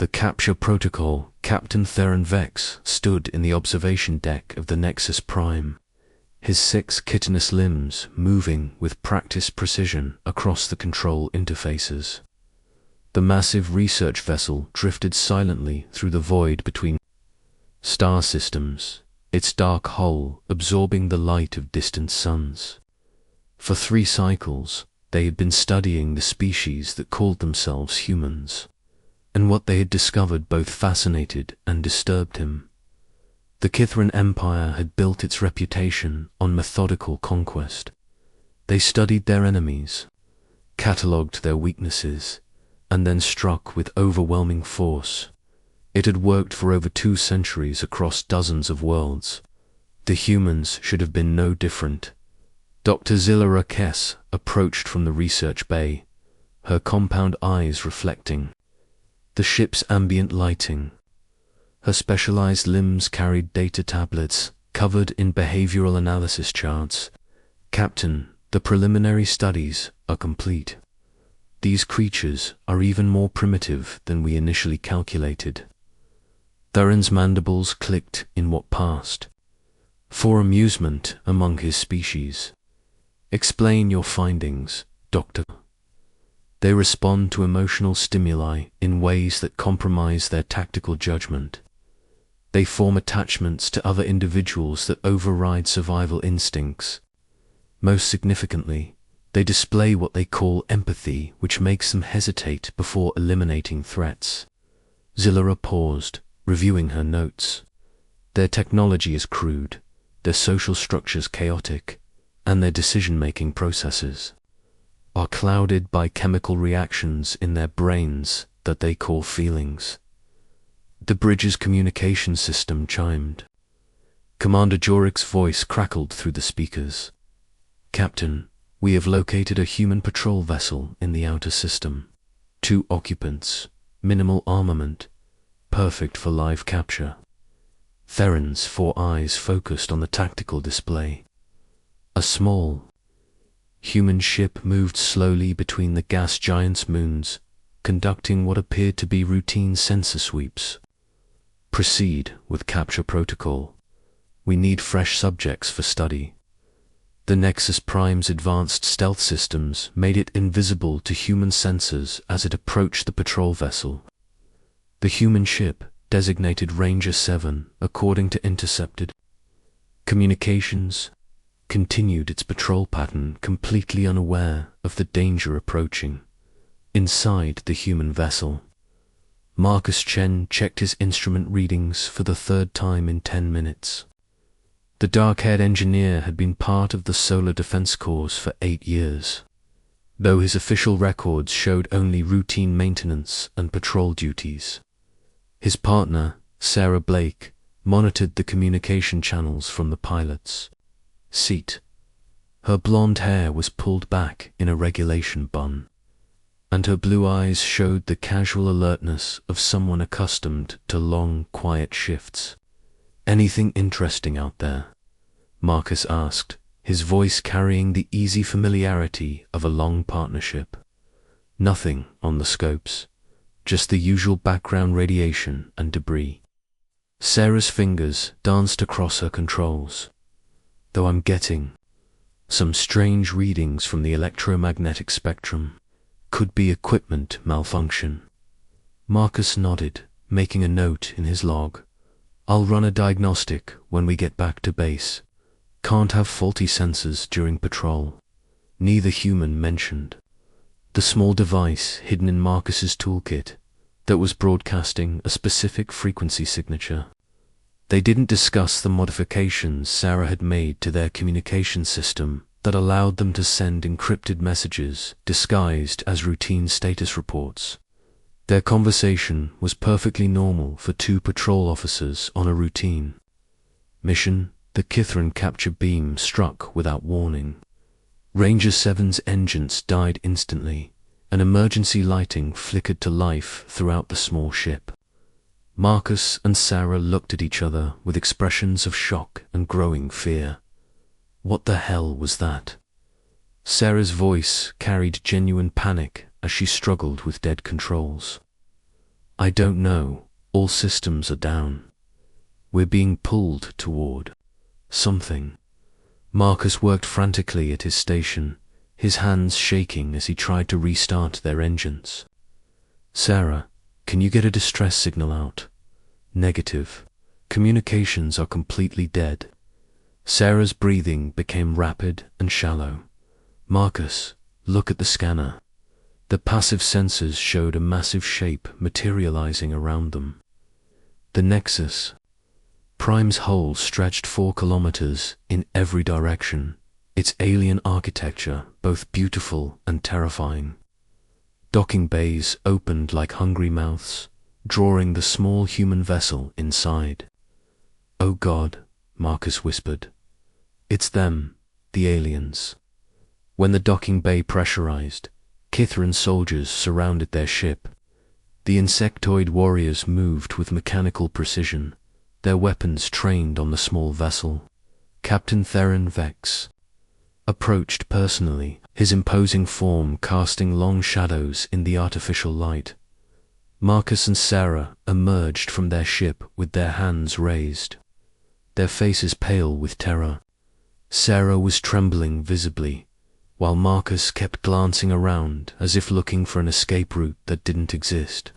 The capture protocol, Captain Theron Vex stood in the observation deck of the Nexus Prime, his 6 chitinous limbs moving with practiced precision across the control interfaces. The massive research vessel drifted silently through the void between star systems, its dark hull absorbing the light of distant suns. For 3 cycles, they had been studying the species that called themselves humans, and what they had discovered both fascinated and disturbed him. The Kithran Empire had built its reputation on methodical conquest. They studied their enemies, catalogued their weaknesses, and then struck with overwhelming force. It had worked for over 2 centuries across dozens of worlds. The humans should have been no different. Dr. Zillara Kess approached from the research bay, her compound eyes reflecting the ship's ambient lighting. Her specialized limbs carried data tablets covered in behavioral analysis charts. Captain, the preliminary studies are complete. These creatures are even more primitive than we initially calculated. Theron's mandibles clicked in what passed for amusement among his species. Explain your findings, Doctor. They respond to emotional stimuli in ways that compromise their tactical judgment. They form attachments to other individuals that override survival instincts. Most significantly, they display what they call empathy, which makes them hesitate before eliminating threats. Zillara paused, reviewing her notes. Their technology is crude, their social structures chaotic, and their decision-making processes are clouded by chemical reactions in their brains that they call feelings. The bridge's communication system chimed. Commander Jorik's voice crackled through the speakers. Captain, we have located a human patrol vessel in the outer system. 2 occupants, minimal armament, perfect for live capture. Theron's 4 eyes focused on the tactical display. A small human ship moved slowly between the gas giant's moons, conducting what appeared to be routine sensor sweeps. Proceed with capture protocol. We need fresh subjects for study. The Nexus Prime's advanced stealth systems made it invisible to human sensors as it approached the patrol vessel. The human ship, designated Ranger 7 according to intercepted communications, continued its patrol pattern completely unaware of the danger approaching. Inside the human vessel, Marcus Chen checked his instrument readings for the 3rd time in 10 minutes. The dark-haired engineer had been part of the Solar Defense Corps for 8 years, though his official records showed only routine maintenance and patrol duties. His partner, Sarah Blake, monitored the communication channels from the pilot's seat. Her blonde hair was pulled back in a regulation bun, and her blue eyes showed the casual alertness of someone accustomed to long, quiet shifts. Anything interesting out there? Marcus asked, his voice carrying the easy familiarity of a long partnership. Nothing on the scopes, just the usual background radiation and debris. Sarah's fingers danced across her controls. Though I'm getting some strange readings from the electromagnetic spectrum. Could be equipment malfunction. Marcus nodded, making a note in his log. I'll run a diagnostic when we get back to base. Can't have faulty sensors during patrol. Neither human mentioned. The small device hidden in Marcus's toolkit that was broadcasting a specific frequency signature. They didn't discuss the modifications Sarah had made to their communication system that allowed them to send encrypted messages disguised as routine status reports. Their conversation was perfectly normal for 2 patrol officers on a routine mission. The Kithran capture beam struck without warning. Ranger 7's engines died instantly, and emergency lighting flickered to life throughout the small ship. Marcus and Sarah looked at each other with expressions of shock and growing fear. What the hell was that? Sarah's voice carried genuine panic as she struggled with dead controls. I don't know. All systems are down. We're being pulled toward something. Marcus worked frantically at his station, his hands shaking as he tried to restart their engines. Sarah, can you get a distress signal out? Negative. Communications are completely dead. Sarah's breathing became rapid and shallow. Marcus, look at the scanner. The passive sensors showed a massive shape materializing around them. The Nexus. Prime's hull stretched 4 kilometers in every direction, its alien architecture both beautiful and terrifying. Docking bays opened like hungry mouths, drawing the small human vessel inside. "Oh God," Marcus whispered. "It's them, the aliens." When the docking bay pressurized, Kithran soldiers surrounded their ship. The insectoid warriors moved with mechanical precision, their weapons trained on the small vessel. Captain Theron Vex approached personally, his imposing form casting long shadows in the artificial light. Marcus and Sarah emerged from their ship with their hands raised, their faces pale with terror. Sarah was trembling visibly, while Marcus kept glancing around as if looking for an escape route that didn't exist.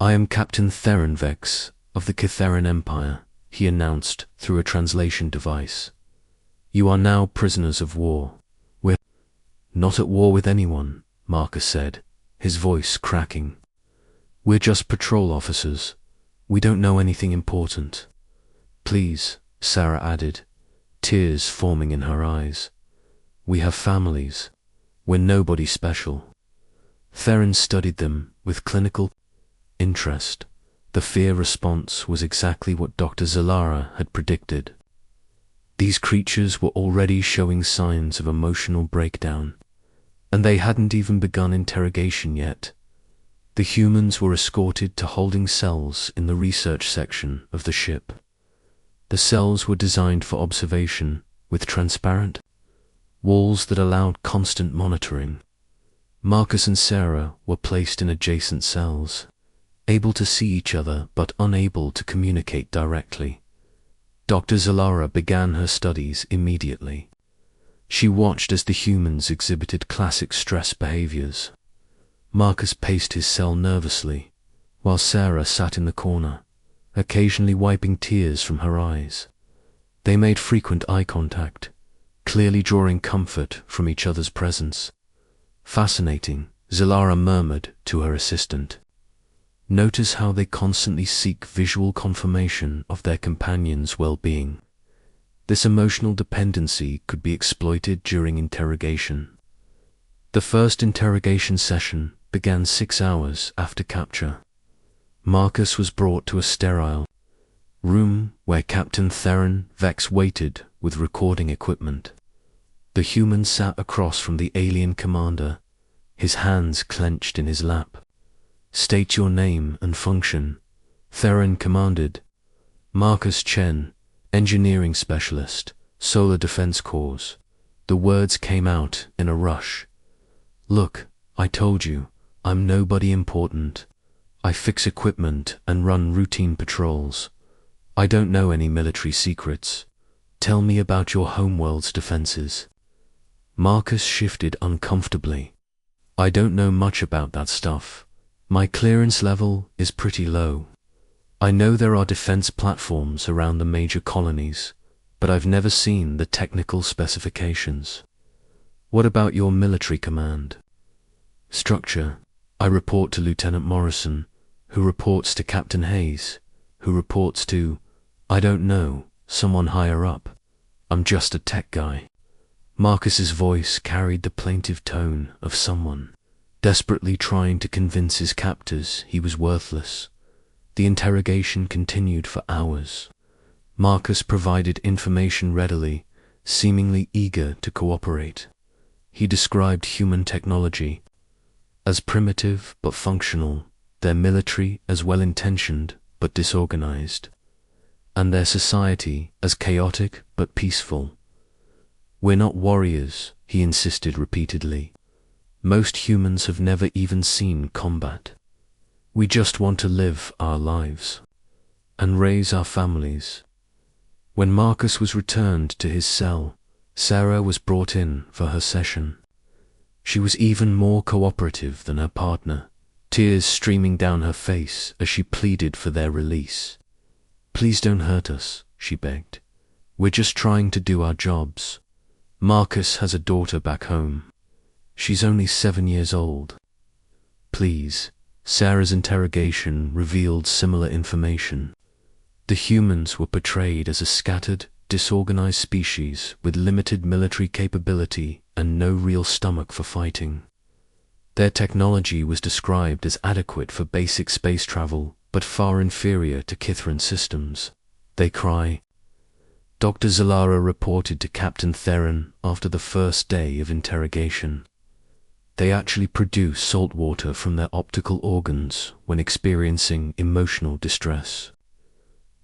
"I am Captain Theron Vex of the Kithaeron Empire," he announced through a translation device. "You are now prisoners of war." "We're not at war with anyone," Marcus said, his voice cracking. "We're just patrol officers. We don't know anything important." "Please," Sarah added, tears forming in her eyes. "We have families. We're nobody special." Theron studied them with clinical interest. The fear response was exactly what Dr. Zalara had predicted. These creatures were already showing signs of emotional breakdown, and they hadn't even begun interrogation yet. The humans were escorted to holding cells in the research section of the ship. The cells were designed for observation, with transparent walls that allowed constant monitoring. Marcus and Sarah were placed in adjacent cells, able to see each other but unable to communicate directly. Dr. Zalara began her studies immediately. She watched as the humans exhibited classic stress behaviors. Marcus paced his cell nervously, while Sarah sat in the corner, occasionally wiping tears from her eyes. They made frequent eye contact, clearly drawing comfort from each other's presence. "Fascinating," Zalara murmured to her assistant. "Notice how they constantly seek visual confirmation of their companion's well-being. This emotional dependency could be exploited during interrogation." The first interrogation session began 6 hours after capture. Marcus was brought to a sterile room where Captain Theron Vex waited with recording equipment. The human sat across from the alien commander, his hands clenched in his lap. "State your name and function," Theron commanded. "Marcus Chen, engineering specialist, Solar Defense Corps." The words came out in a rush. "Look, I told you, I'm nobody important. I fix equipment and run routine patrols. I don't know any military secrets. Tell me about your homeworld's defenses." Marcus shifted uncomfortably. "I don't know much about that stuff. My clearance level is pretty low. I know there are defense platforms around the major colonies, but I've never seen the technical specifications." "What about your military command?" "Structure. I report to Lieutenant Morrison, who reports to Captain Hayes, who reports to, I don't know, someone higher up. I'm just a tech guy." Marcus's voice carried the plaintive tone of someone desperately trying to convince his captors he was worthless. The interrogation continued for hours. Marcus provided information readily, seemingly eager to cooperate. He described human technology as primitive but functional, their military as well-intentioned but disorganized, and their society as chaotic but peaceful. "We're not warriors," he insisted repeatedly. "Most humans have never even seen combat. We just want to live our lives and raise our families. When Marcus was returned to his cell, Sarah was brought in for her session. She was even more cooperative than her partner, tears streaming down her face as she pleaded for their release. "Please don't hurt us," she begged. "We're just trying to do our jobs. Marcus has a daughter back home. She's only 7 years old. Please." Sarah's interrogation revealed similar information. The humans were portrayed as a scattered, disorganized species with limited military capability and no real stomach for fighting. Their technology was described as adequate for basic space travel, but far inferior to Kithran systems. "They cry," Dr. Zalara reported to Captain Theron after the first day of interrogation. "They actually produce salt water from their optical organs when experiencing emotional distress.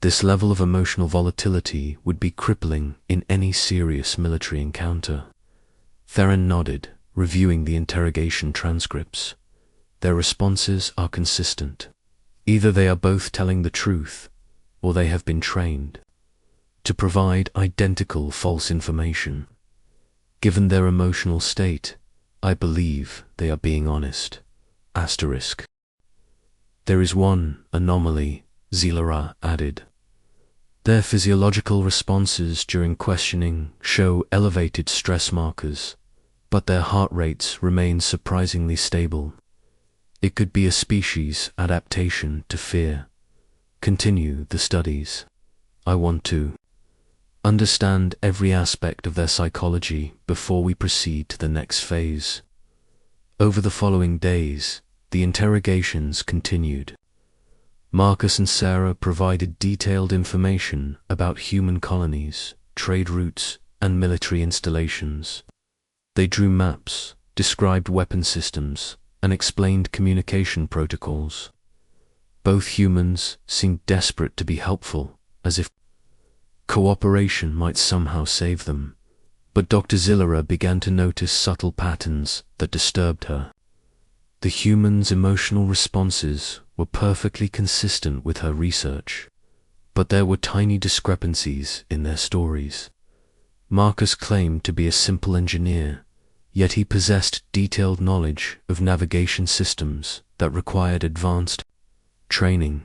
This level of emotional volatility would be crippling in any serious military encounter." Theron nodded, reviewing the interrogation transcripts. "Their responses are consistent. Either they are both telling the truth, or they have been trained to provide identical false information. Given their emotional state, I believe they are being honest. Asterisk. There is one anomaly," Zilara added. "Their physiological responses during questioning show elevated stress markers, but their heart rates remain surprisingly stable. It could be a species adaptation to fear. Continue the studies. I want to understand every aspect of their psychology before we proceed to the next phase." Over the following days, the interrogations continued. Marcus and Sarah provided detailed information about human colonies, trade routes, and military installations. They drew maps, described weapon systems, and explained communication protocols. Both humans seemed desperate to be helpful, as if cooperation might somehow save them. But Dr. Zilara began to notice subtle patterns that disturbed her. The humans' emotional responses were perfectly consistent with her research, but there were tiny discrepancies in their stories. Marcus claimed to be a simple engineer, yet he possessed detailed knowledge of navigation systems that required advanced training.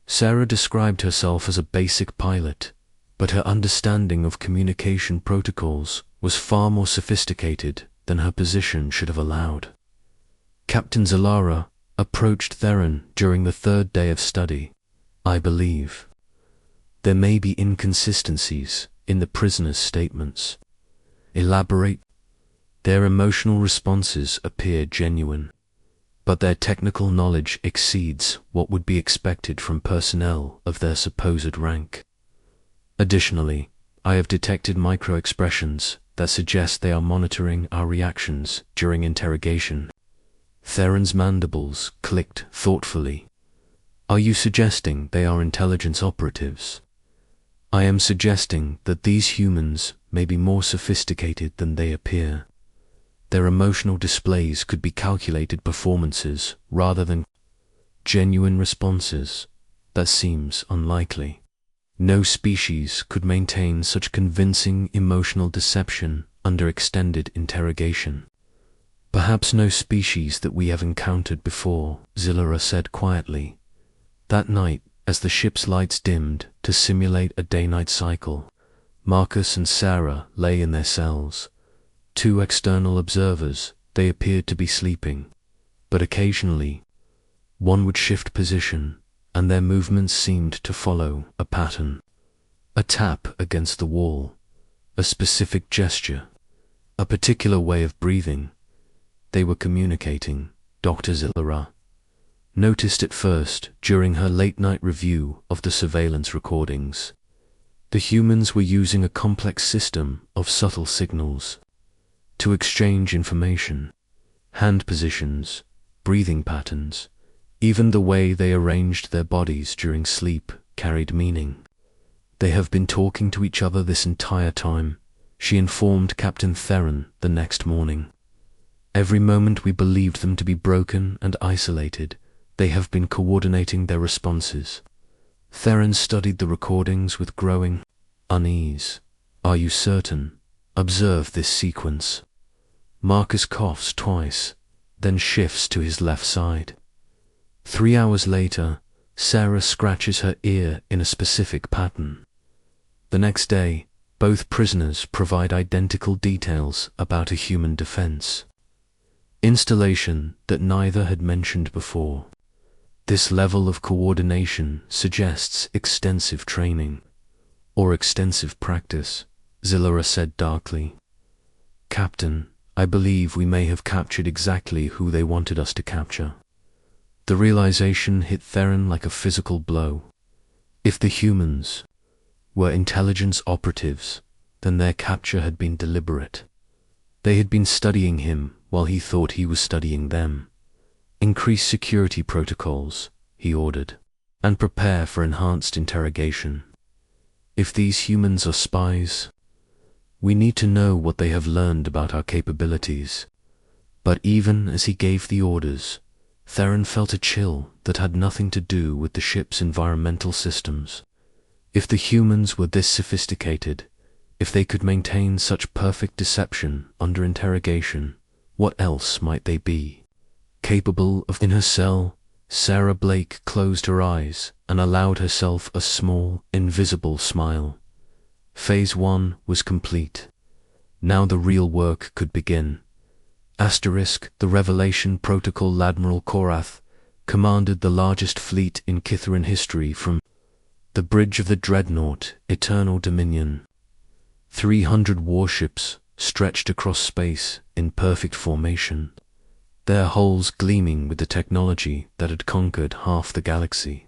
Sarah described herself as a basic pilot, but her understanding of communication protocols was far more sophisticated than her position should have allowed. Captain Zalara approached Theron during the third day of study. "I believe there may be inconsistencies in the prisoners' statements. Elaborate." "Their emotional responses appear genuine, but their technical knowledge exceeds what would be expected from personnel of their supposed rank. Additionally, I have detected micro-expressions that suggest they are monitoring our reactions during interrogation." Theron's mandibles clicked thoughtfully. "Are you suggesting they are intelligence operatives?" "I am suggesting that these humans may be more sophisticated than they appear. Their emotional displays could be calculated performances rather than genuine responses. That seems unlikely. No species could maintain such convincing emotional deception under extended interrogation." "Perhaps no species that we have encountered before," Zilara said quietly. That night, as the ship's lights dimmed to simulate a day-night cycle, Marcus and Sarah lay in their cells. Two external observers, they appeared to be sleeping, but occasionally one would shift position, and their movements seemed to follow a pattern. A tap against the wall, a specific gesture, a particular way of breathing. They were communicating, Dr. Zilara noticed at first during her late-night review of the surveillance recordings. The humans were using a complex system of subtle signals to exchange information, hand positions, breathing patterns. Even the way they arranged their bodies during sleep carried meaning. "They have been talking to each other this entire time," she informed Captain Theron the next morning. "Every moment we believed them to be broken and isolated, They have been coordinating their responses. Theron studied the recordings with growing unease. Are you certain? Observe this sequence. Marcus coughs twice, then shifts to his left side. 3 hours later, Sarah scratches her ear in a specific pattern. The next day, both prisoners provide identical details about a human defense installation that neither had mentioned before. This level of coordination suggests extensive training, or extensive practice, Zillara said darkly. Captain, I believe we may have captured exactly who they wanted us to capture. The realization hit Theron like a physical blow. If the humans were intelligence operatives, then their capture had been deliberate. They had been studying him while he thought he was studying them. Increase security protocols, he ordered, and prepare for enhanced interrogation. If these humans are spies, we need to know what they have learned about our capabilities. But even as he gave the orders, Theron felt a chill that had nothing to do with the ship's environmental systems. If the humans were this sophisticated, if they could maintain such perfect deception under interrogation, what else might they be capable of? In her cell, Sarah Blake closed her eyes and allowed herself a small, invisible smile. Phase 1 was complete. Now the real work could begin. The Revelation Protocol. Admiral Korath commanded the largest fleet in Kithaeron history from the bridge of the dreadnought, Eternal Dominion. 300 warships stretched across space in perfect formation, their hulls gleaming with the technology that had conquered half the galaxy.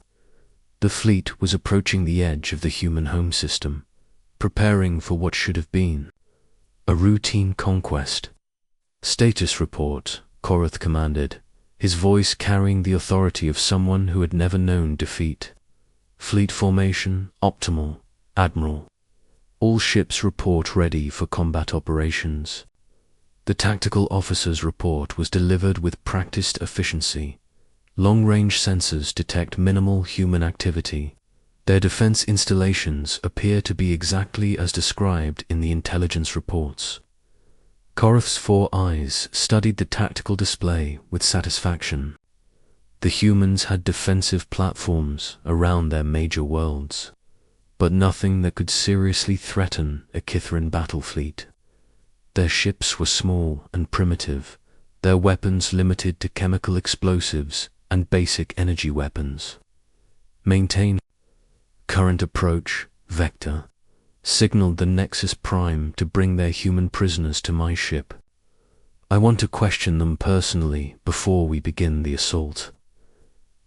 The fleet was approaching the edge of the human home system, preparing for what should have been a routine conquest. Status report, Korath commanded, his voice carrying the authority of someone who had never known defeat. Fleet formation optimal, Admiral. All ships report ready for combat operations. The tactical officer's report was delivered with practiced efficiency. Long-range sensors detect minimal human activity. Their defense installations appear to be exactly as described in the intelligence reports. Korath's 4 eyes studied the tactical display with satisfaction. The humans had defensive platforms around their major worlds, but nothing that could seriously threaten a Kithaeron battle fleet. Their ships were small and primitive, their weapons limited to chemical explosives and basic energy weapons. Maintain current approach, Vector, signaled the Nexus Prime to bring their human prisoners to my ship. I want to question them personally before we begin the assault.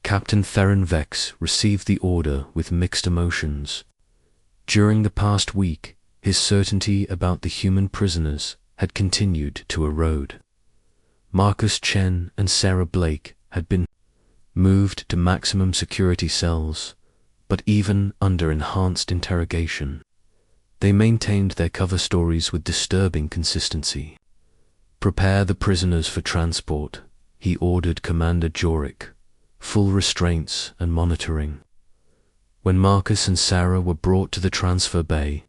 Captain Theron Vex received the order with mixed emotions. During the past week, his certainty about the human prisoners had continued to erode. Marcus Chen and Sarah Blake had been moved to maximum security cells, but even under enhanced interrogation, they maintained their cover stories with disturbing consistency. Prepare the prisoners for transport, he ordered Commander Jorik. Full restraints and monitoring. When Marcus and Sarah were brought to the transfer bay,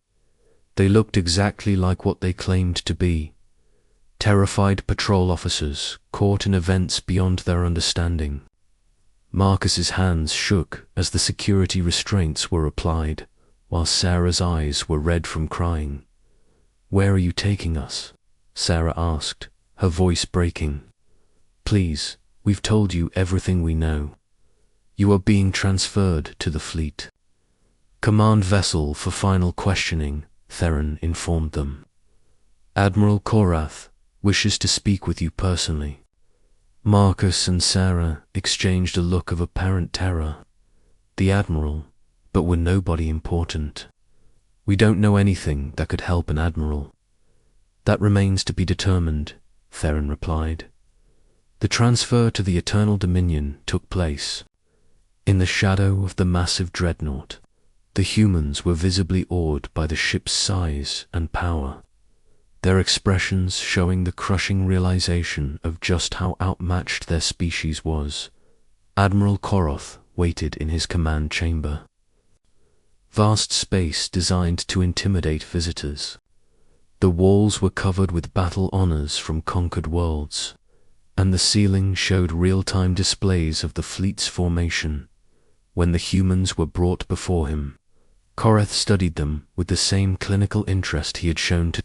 they looked exactly like what they claimed to be. Terrified patrol officers caught in events beyond their understanding. Marcus's hands shook as the security restraints were applied, while Sarah's eyes were red from crying. Where are you taking us? Sarah asked, her voice breaking. Please, we've told you everything we know. You are being transferred to the fleet. Command vessel for final questioning, Theron informed them. Admiral Korath wishes to speak with you personally. Marcus and Sarah exchanged a look of apparent terror. The Admiral, but we're nobody important. We don't know anything that could help an Admiral. That remains to be determined, Theron replied. The transfer to the Eternal Dominion took place. In the shadow of the massive dreadnought, the humans were visibly awed by the ship's size and power, their expressions showing the crushing realization of just how outmatched their species was. Admiral Koroth waited in his command chamber. Vast space designed to intimidate visitors. The walls were covered with battle honors from conquered worlds, and the ceiling showed real-time displays of the fleet's formation. When the humans were brought before him, Koroth studied them with the same clinical interest he had shown to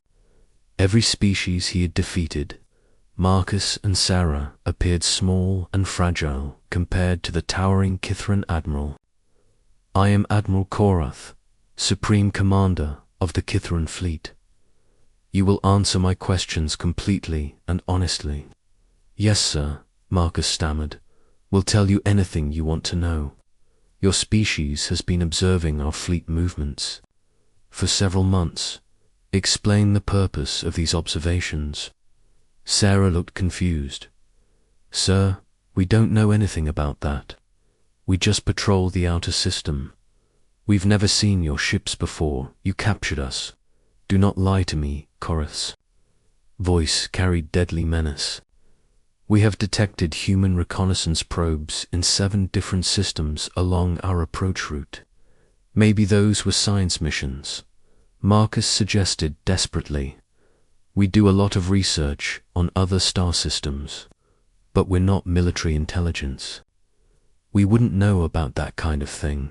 every species he had defeated. Marcus and Sarah appeared small and fragile compared to the towering Kithran admiral. "I am Admiral Koroth, Supreme Commander of the Kithran fleet. You will answer my questions completely and honestly." "Yes, sir," Marcus stammered. "We'll tell you anything you want to know. Your species has been observing our fleet movements for several months. Explain the purpose of these observations." Sarah looked confused. "Sir, we don't know anything about that. We just patrol the outer system. We've never seen your ships before. You captured us. Do not lie to me." Koroth's voice carried deadly menace. "We have detected human reconnaissance probes in 7 different systems along our approach route. Maybe those were science missions," Marcus suggested desperately. "We do a lot of research on other star systems, but we're not military intelligence. We wouldn't know about that kind of thing."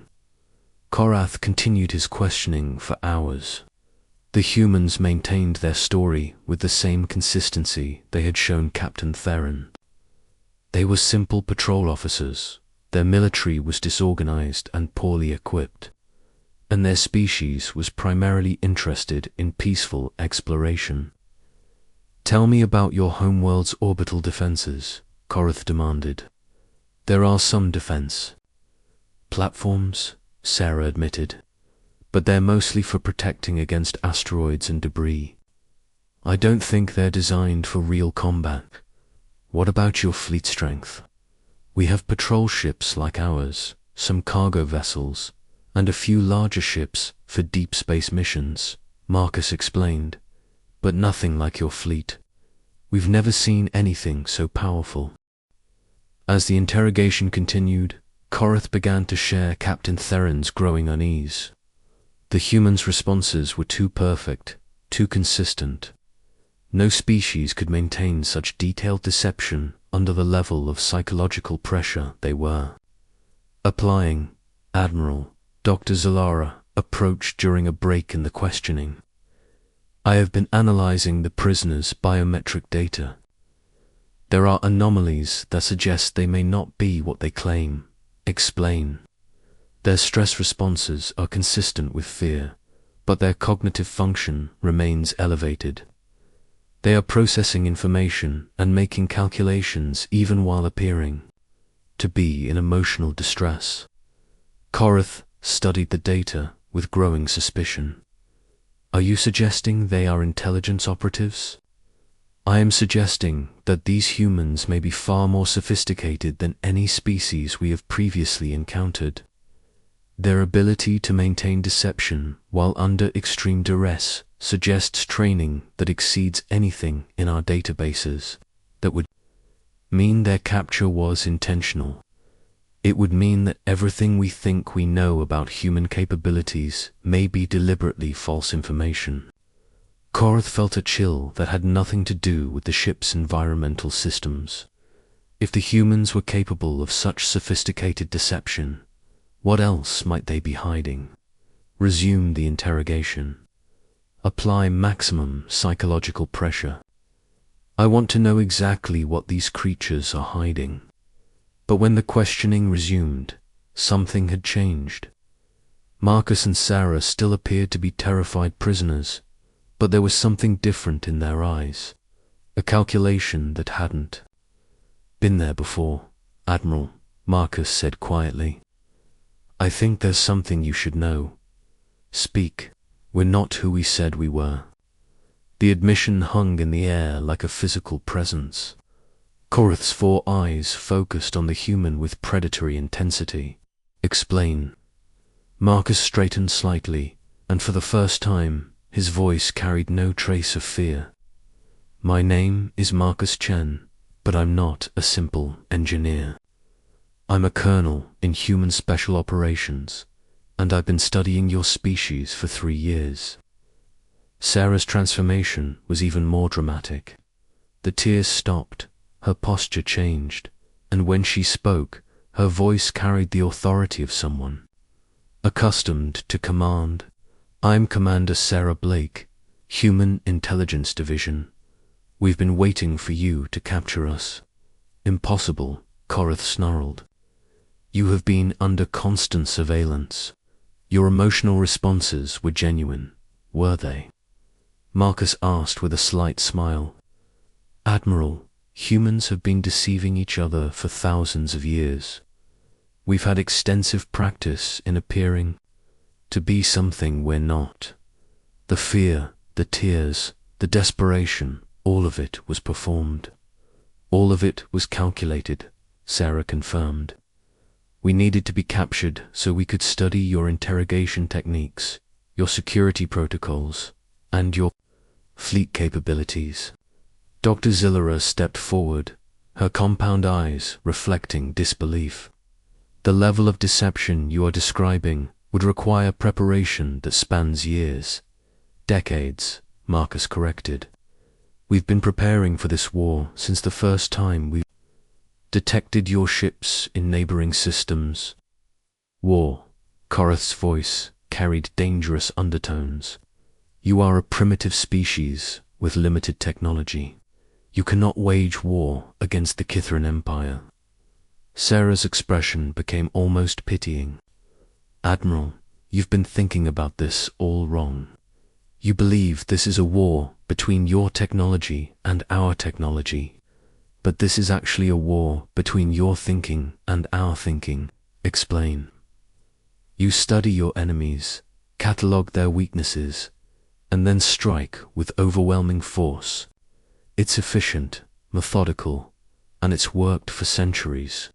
Koroth continued his questioning for hours. The humans maintained their story with the same consistency they had shown Captain Theron. They were simple patrol officers, their military was disorganized and poorly equipped, and their species was primarily interested in peaceful exploration. "Tell me about your homeworld's orbital defenses," Koroth demanded. "There are some defense platforms," Sarah admitted, "but they're mostly for protecting against asteroids and debris. I don't think they're designed for real combat." "What about your fleet strength?" "We have patrol ships like ours, some cargo vessels, and a few larger ships for deep space missions," Marcus explained, "but nothing like your fleet. We've never seen anything so powerful." As the interrogation continued, Koroth began to share Captain Theron's growing unease. The humans' responses were too perfect, too consistent. No species could maintain such detailed deception under the level of psychological pressure they were applying. Admiral Dr. Zalara approached during a break in the questioning. "I have been analyzing the prisoners' biometric data. There are anomalies that suggest they may not be what they claim. Explain." "Their stress responses are consistent with fear, but their cognitive function remains elevated. They are processing information and making calculations even while appearing to be in emotional distress." Koroth studied the data with growing suspicion. "Are you suggesting they are intelligence operatives?" "I am suggesting that these humans may be far more sophisticated than any species we have previously encountered. Their ability to maintain deception while under extreme duress suggests training that exceeds anything in our databases. That would mean their capture was intentional. It would mean that everything we think we know about human capabilities may be deliberately false information." Koroth felt a chill that had nothing to do with the ship's environmental systems. If the humans were capable of such sophisticated deception, what else might they be hiding? Resume the interrogation. Apply maximum psychological pressure. "I want to know exactly what these creatures are hiding." But when the questioning resumed, something had changed. Marcus and Sarah still appeared to be terrified prisoners, but there was something different in their eyes, a calculation that hadn't been there before. "Admiral," Marcus said quietly, "I think there's something you should know. Speak. We're not who we said we were." The admission hung in the air like a physical presence. Koroth's 4 eyes focused on the human with predatory intensity. "Explain." Marcus straightened slightly, and for the first time, his voice carried no trace of fear. "My name is Marcus Chen, but I'm not a simple engineer. I'm a colonel in human special operations, and I've been studying your species for 3 years. Sarah's transformation was even more dramatic. The tears stopped, her posture changed, and when she spoke, her voice carried the authority of someone accustomed to command. I'm Commander Sarah Blake, Human Intelligence Division. We've been waiting for you to capture us. Impossible, Korath snarled. You have been under constant surveillance. Your emotional responses were genuine, were they? Marcus asked with a slight smile. Admiral, humans have been deceiving each other for thousands of years. We've had extensive practice in appearing to be something we're not. The fear, the tears, the desperation, all of it was performed. All of it was calculated, Sarah confirmed. We needed to be captured so we could study your interrogation techniques, your security protocols, and your fleet capabilities. Dr. Zillera stepped forward, her compound eyes reflecting disbelief. The level of deception you are describing would require preparation that spans years. Decades, Marcus corrected. We've been preparing for this war since the first time we detected your ships in neighboring systems. War, Korath's voice carried dangerous undertones. You are a primitive species with limited technology. You cannot wage war against the Kithran Empire. Sarah's expression became almost pitying. Admiral, you've been thinking about this all wrong. You believe this is a war between your technology and our technology, but this is actually a war between your thinking and our thinking. Explain. You study your enemies, catalogue their weaknesses, and then strike with overwhelming force. It's efficient, methodical, and it's worked for centuries.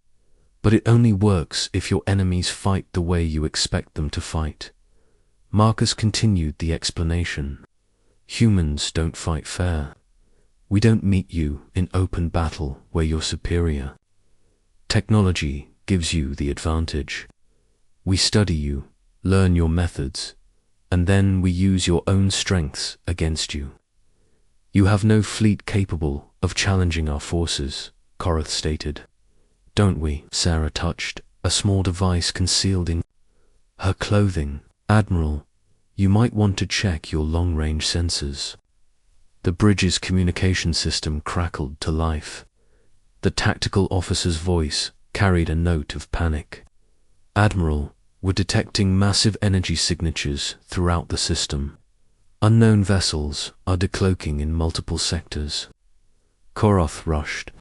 But it only works if your enemies fight the way you expect them to fight. Marcus continued the explanation. Humans don't fight fair. We don't meet you in open battle where you're superior. Technology gives you the advantage. We study you, learn your methods, and then we use your own strengths against you. You have no fleet capable of challenging our forces, Korath stated. Don't we? Sarah touched a small device concealed in her clothing. Admiral, you might want to check your long-range sensors. The bridge's communication system crackled to life. The tactical officer's voice carried a note of panic. Admiral, we're detecting massive energy signatures throughout the system. Unknown vessels are decloaking in multiple sectors. Korath rushed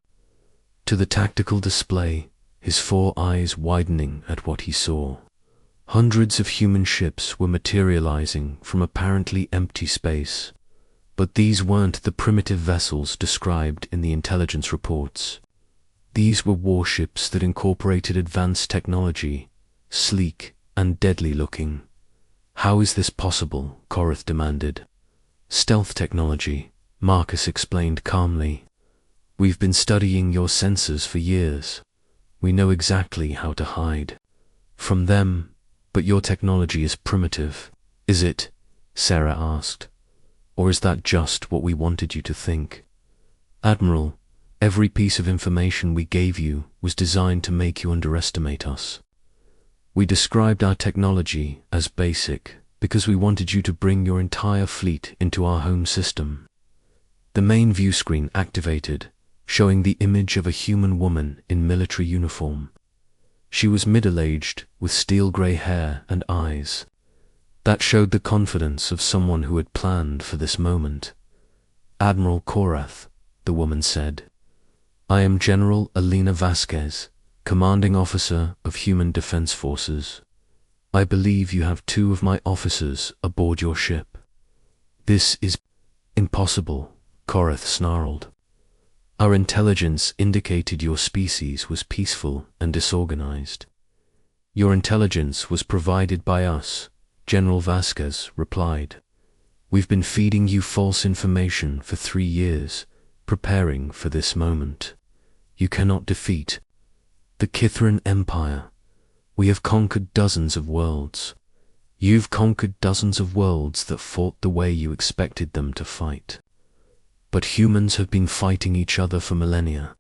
to the tactical display, his 4 eyes widening at what he saw. Hundreds of human ships were materializing from apparently empty space, but these weren't the primitive vessels described in the intelligence reports. These were warships that incorporated advanced technology, sleek and deadly looking. How is this possible? Korath demanded. Stealth technology, Marcus explained calmly. We've been studying your sensors for years. We know exactly how to hide from them, but your technology is primitive. Is it? Sarah asked. Or is that just what we wanted you to think? Admiral, every piece of information we gave you was designed to make you underestimate us. We described our technology as basic because we wanted you to bring your entire fleet into our home system. The main view screen activated, showing the image of a human woman in military uniform. She was middle-aged, with steel-grey hair and eyes. That showed the confidence of someone who had planned for this moment. Admiral Korath, the woman said. I am General Alina Vasquez, Commanding Officer of Human Defense Forces. I believe you have 2 of my officers aboard your ship. This is impossible, Korath snarled. Our intelligence indicated your species was peaceful and disorganized. Your intelligence was provided by us, General Vasquez replied. We've been feeding you false information for 3 years, preparing for this moment. You cannot defeat The Kythran Empire. We have conquered dozens of worlds. You've conquered dozens of worlds that fought the way you expected them to fight. But humans have been fighting each other for millennia.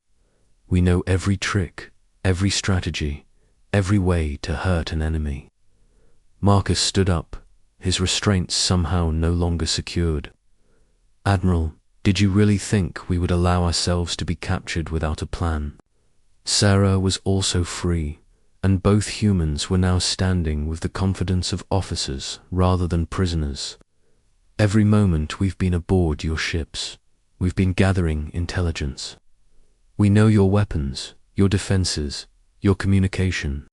We know every trick, every strategy, every way to hurt an enemy. Marcus stood up, his restraints somehow no longer secured. Admiral, did you really think we would allow ourselves to be captured without a plan? Sarah was also free, and both humans were now standing with the confidence of officers rather than prisoners. Every moment we've been aboard your ships, we've been gathering intelligence. We know your weapons, your defenses, your communication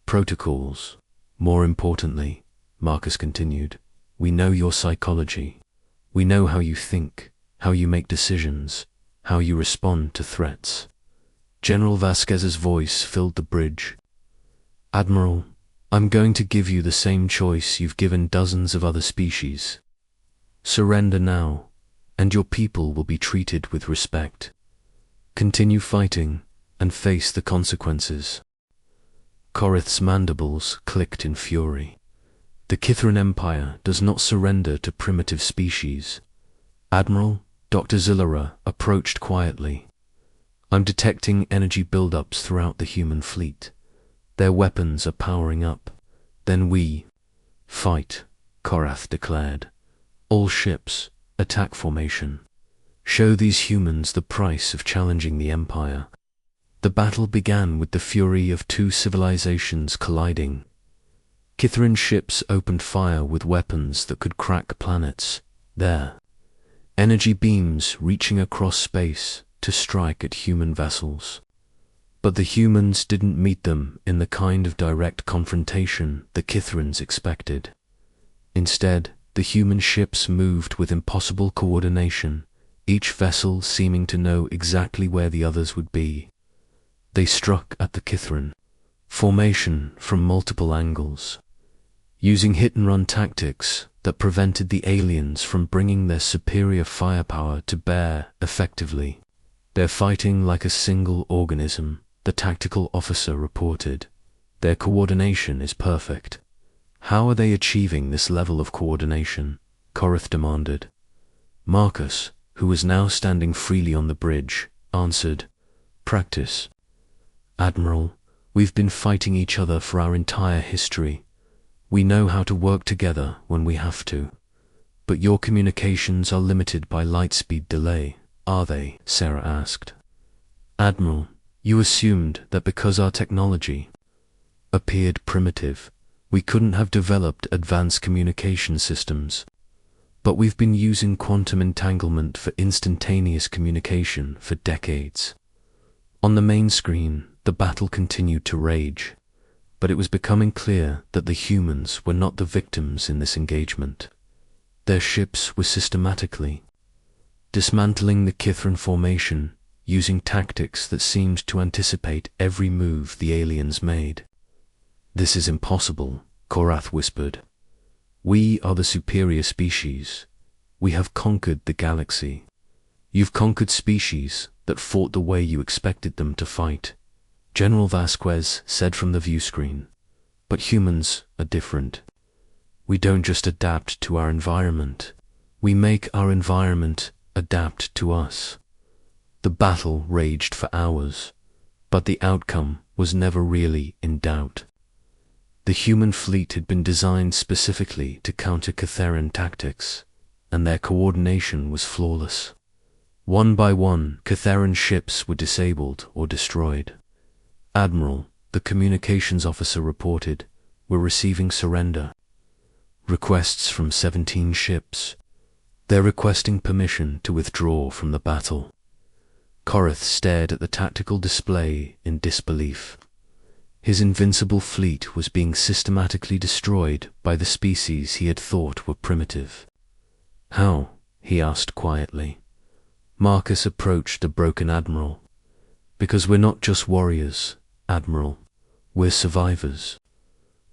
protocols. More importantly, Marcus continued, we know your psychology. We know how you think, how you make decisions, how you respond to threats. General Vasquez's voice filled the bridge. Admiral, I'm going to give you the same choice you've given dozens of other species. Surrender now, and your people will be treated with respect. Continue fighting and face the consequences. Korith's mandibles clicked in fury. The Kythran Empire does not surrender to primitive species. Admiral, Dr. Zillera approached quietly. I'm detecting energy buildups throughout the human fleet. Their weapons are powering up. Then we fight, Korath declared. All ships, attack formation. Show these humans the price of challenging the Empire. The battle began with the fury of two civilizations colliding. Kythran ships opened fire with weapons that could crack planets, their energy beams reaching across space to strike at human vessels. But the humans didn't meet them in the kind of direct confrontation the Kythrans expected. Instead, the human ships moved with impossible coordination, each vessel seeming to know exactly where the others would be. They struck at the Kythran formation from multiple angles, using hit-and-run tactics that prevented the aliens from bringing their superior firepower to bear effectively. They're fighting like a single organism, the tactical officer reported. Their coordination is perfect. How are they achieving this level of coordination? Korith demanded. Marcus, who was now standing freely on the bridge, answered, Practice. Admiral, we've been fighting each other for our entire history. We know how to work together when we have to. But your communications are limited by light speed delay, are they? Sarah asked. Admiral, you assumed that because our technology appeared primitive, we couldn't have developed advanced communication systems. But we've been using quantum entanglement for instantaneous communication for decades. On the main screen, the battle continued to rage, but it was becoming clear that the humans were not the victims in this engagement. Their ships were systematically dismantling the Kythran formation, using tactics that seemed to anticipate every move the aliens made. This is impossible, Korath whispered. We are the superior species. We have conquered the galaxy. You've conquered species that fought the way you expected them to fight, General Vasquez said from the view screen. But humans are different. We don't just adapt to our environment. We make our environment adapt to us. The battle raged for hours, but the outcome was never really in doubt. The human fleet had been designed specifically to counter Kythran tactics, and their coordination was flawless. One by one, Kythran ships were disabled or destroyed. Admiral, the communications officer reported, we're receiving surrender requests from 17 ships. They're requesting permission to withdraw from the battle. Korith stared at the tactical display in disbelief. His invincible fleet was being systematically destroyed by the species he had thought were primitive. How? He asked quietly. Marcus approached the broken admiral. Because we're not just warriors, Admiral. We're survivors.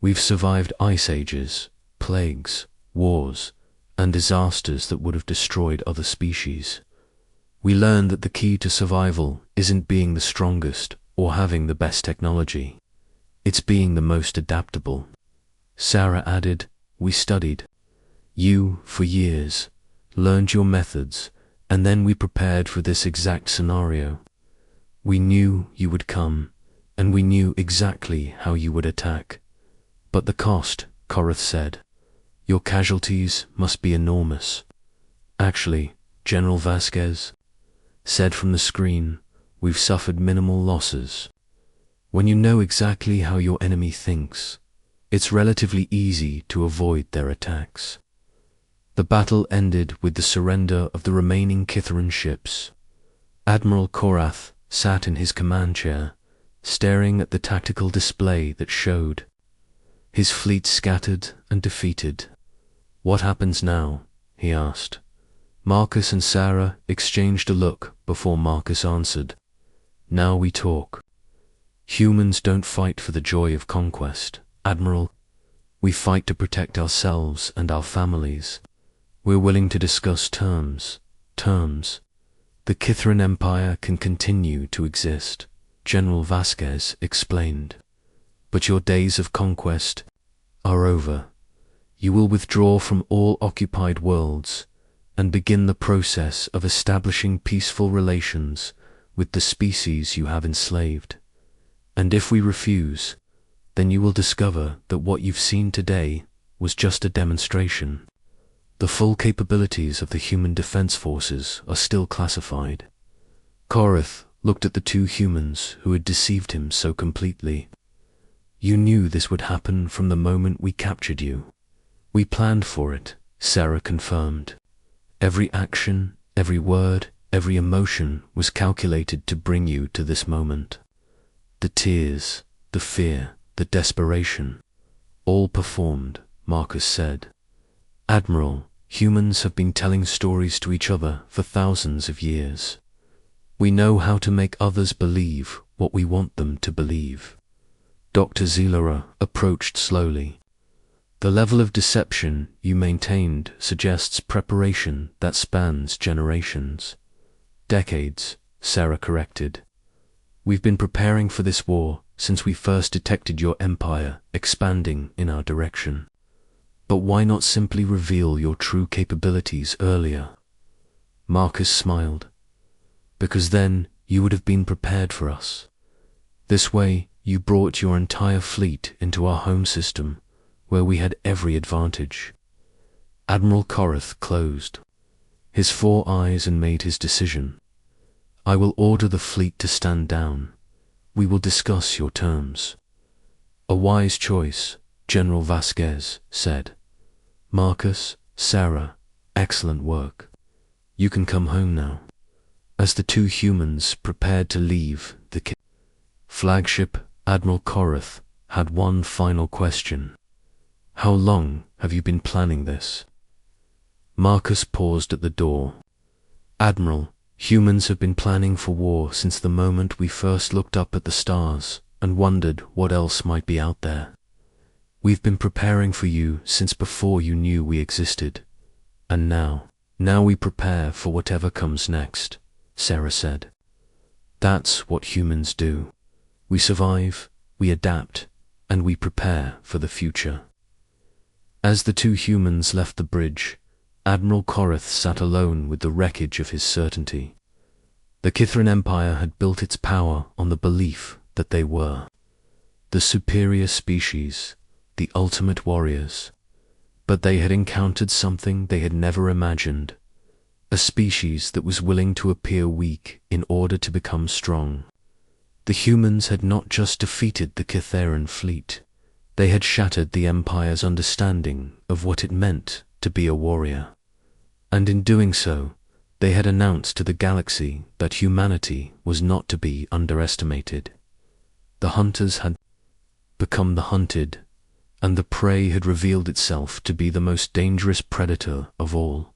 We've survived ice ages, plagues, wars, and disasters that would have destroyed other species. We learned that the key to survival isn't being the strongest or having the best technology. It's being the most adaptable. Sarah added, we studied you for years, learned your methods, and then we prepared for this exact scenario. We knew you would come, and we knew exactly how you would attack. But the cost, Korath said. Your casualties must be enormous. Actually, General Vasquez said from the screen, we've suffered minimal losses. When you know exactly how your enemy thinks, it's relatively easy to avoid their attacks. The battle ended with the surrender of the remaining Kithaeron ships. Admiral Korath sat in his command chair, staring at the tactical display that showed his fleet scattered and defeated. What happens now? He asked. Marcus and Sarah exchanged a look before Marcus answered. Now we talk. Humans don't fight for the joy of conquest, Admiral. We fight to protect ourselves and our families. We're willing to discuss terms. The Kithaeron Empire can continue to exist, General Vasquez explained. But your days of conquest are over. You will withdraw from all occupied worlds and begin the process of establishing peaceful relations with the species you have enslaved. And if we refuse, then you will discover that what you've seen today was just a demonstration. The full capabilities of the human defense forces are still classified. Korath looked at the two humans who had deceived him so completely. You knew this would happen from the moment we captured you. We planned for it, Sarah confirmed. Every action, every word, every emotion was calculated to bring you to this moment. The tears, the fear, the desperation, all performed, Marcus said. Admiral, humans have been telling stories to each other for thousands of years. We know how to make others believe what we want them to believe. Dr. Zilora approached slowly. The level of deception you maintained suggests preparation that spans generations. Decades, Sarah corrected. We've been preparing for this war since we first detected your empire expanding in our direction. But why not simply reveal your true capabilities earlier? Marcus smiled. Because then you would have been prepared for us. This way you brought your entire fleet into our home system, where we had every advantage. Admiral Korath closed his 4 eyes and made his decision. I will order the fleet to stand down. We will discuss your terms. A wise choice, General Vasquez said. Marcus, Sarah, excellent work. You can come home now. As the two humans prepared to leave the flagship, Admiral Korath had one final question. How long have you been planning this? Marcus paused at the door. Admiral, humans have been planning for war since the moment we first looked up at the stars and wondered what else might be out there. We've been preparing for you since before you knew we existed. And now we prepare for whatever comes next, Sarah said. That's what humans do. We survive, we adapt, and we prepare for the future. As the two humans left the bridge, Admiral Korath sat alone with the wreckage of his certainty. The Kithaeron Empire had built its power on the belief that they were the superior species, the ultimate warriors. But they had encountered something they had never imagined, a species that was willing to appear weak in order to become strong. The humans had not just defeated the Kithaeron fleet, they had shattered the Empire's understanding of what it meant to be a warrior. And in doing so, they had announced to the galaxy that humanity was not to be underestimated. The hunters had become the hunted, and the prey had revealed itself to be the most dangerous predator of all.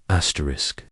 Asterisk.